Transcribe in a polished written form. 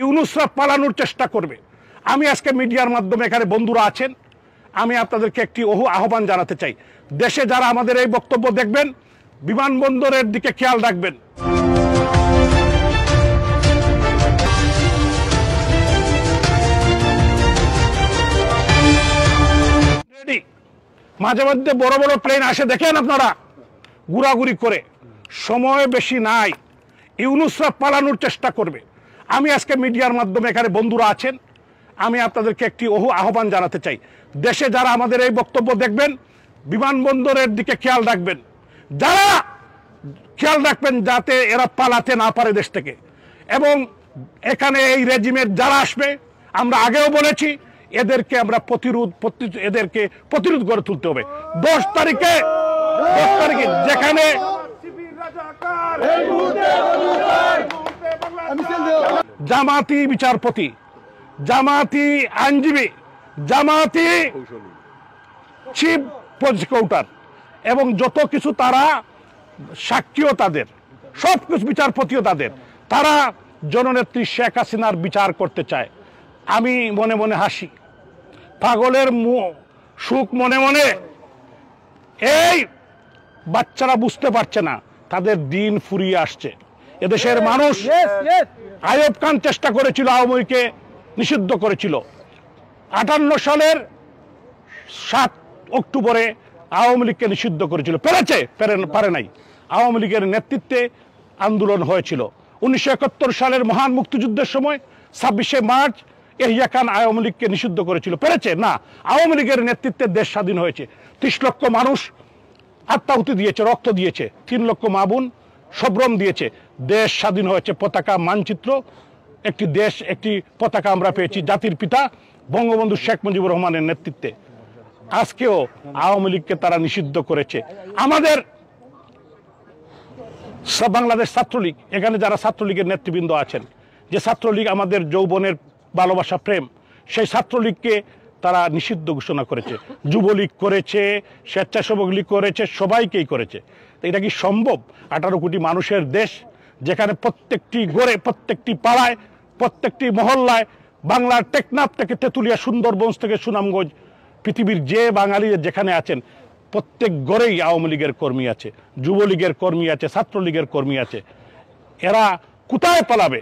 ইউনূসরা পালানোর চেষ্টা করবে। আমি আজকে মিডিয়ার মাধ্যমে এখানে বন্ধুরা আছেন, আমি আপনাদেরকে একটি আহ্বান জানাতে চাই। দেশে যারা আমাদের এই বক্তব্য দেখবেন, বিমানবন্দরের দিকে খেয়াল রাখবেন। মাঝে মধ্যে বড় বড় প্লেন আসে, দেখেন আপনারা ঘোরাঘুরি করে। সময় বেশি নাই, ইউনূসরা পালানোর চেষ্টা করবে। আমি আজকে মিডিয়ার মাধ্যমে এখানে বন্ধুরা আছেন, আমি আপনাদেরকে একটি আহ্বান জানাতে চাই। দেশে যারা আমাদের এই বক্তব্য দেখবেন, বিমানবন্দরের দিকে খেয়াল রাখবেন। যারা খেয়াল রাখবেন যাতে এরা পালাতে না পারে দেশ থেকে। এবং এখানে এই রেজিমের যারা আসবে, আমরা আগেও বলেছি, এদেরকে আমরা প্রতিরোধ করে তুলতে হবে। 10 তারিখে যেখানে জামাতি বিচারপতি, জামাতি আইনজীবী, জামাতি চিফ প্রসিকিউটর এবং যত কিছু তারা সাক্ষীও তাদের, সব কিছু বিচারপতিও তাদের, তারা জননেত্রী শেখ হাসিনার বিচার করতে চায়। আমি মনে মনে হাসি, পাগলের সুখ মনে মনে। এই বাচ্চারা বুঝতে পারছে না তাদের দিন ফুরিয়ে আসছে। এদেশের মানুষ আইয়ুব খান চেষ্টা করেছিল, আওয়ামী লীগকে নিষিদ্ধ করেছিল। 58 সালের 7 অক্টোবরে আওয়ামী লীগকে নিষিদ্ধ করেছিল, পারে নাই। আওয়ামী লীগের নেতৃত্বে আন্দোলন হয়েছিল। 1971 সালের মহান মুক্তিযুদ্ধের সময় 26শে মার্চ ইয়াহিয়া খান আওয়ামী লীগকে নিষিদ্ধ করেছিল, পেরেছে না। আওয়ামী লীগের নেতৃত্বে দেশ স্বাধীন হয়েছে। 30 লক্ষ মানুষ আত্মাহুতি দিয়েছে, রক্ত দিয়েছে, 3 লক্ষ মা বোন সবরম দিয়েছে, দেশ স্বাধীন হয়েছে। পতাকা মানচিত্র, একটি দেশ, একটি পতাকা আমরা পেয়েছি জাতির পিতা বঙ্গবন্ধু শেখ মুজিবুর রহমানের নেতৃত্বে। আজকেও আওয়ামী লীগকে তারা নিষিদ্ধ করেছে। আমাদের বাংলাদেশ ছাত্রলীগ, এখানে যারা ছাত্রলীগের নেতৃবৃন্দ আছেন, যে ছাত্রলীগ আমাদের যৌবনের ভালোবাসা প্রেম, সেই ছাত্রলীগকে তারা নিষিদ্ধ ঘোষণা করেছে। যুবলীগ করেছে, স্বেচ্ছাসেবক লীগ করেছে, সবাইকেই করেছে। এটা কি সম্ভব? 18 কোটি মানুষের দেশ, যেখানে প্রত্যেকটি গড়ে, প্রত্যেকটি পাড়ায়, প্রত্যেকটি মহল্লায়, বাংলার টেকনাফ থেকে তেঁতুলিয়া, সুন্দরবন থেকে সুনামগঞ্জ, পৃথিবীর যে বাঙালি যেখানে আছেন, প্রত্যেক গড়েই আওয়ামী লীগের কর্মী আছে, যুবলীগের কর্মী আছে, ছাত্রলীগের কর্মী আছে। এরা কোথায় পালাবে?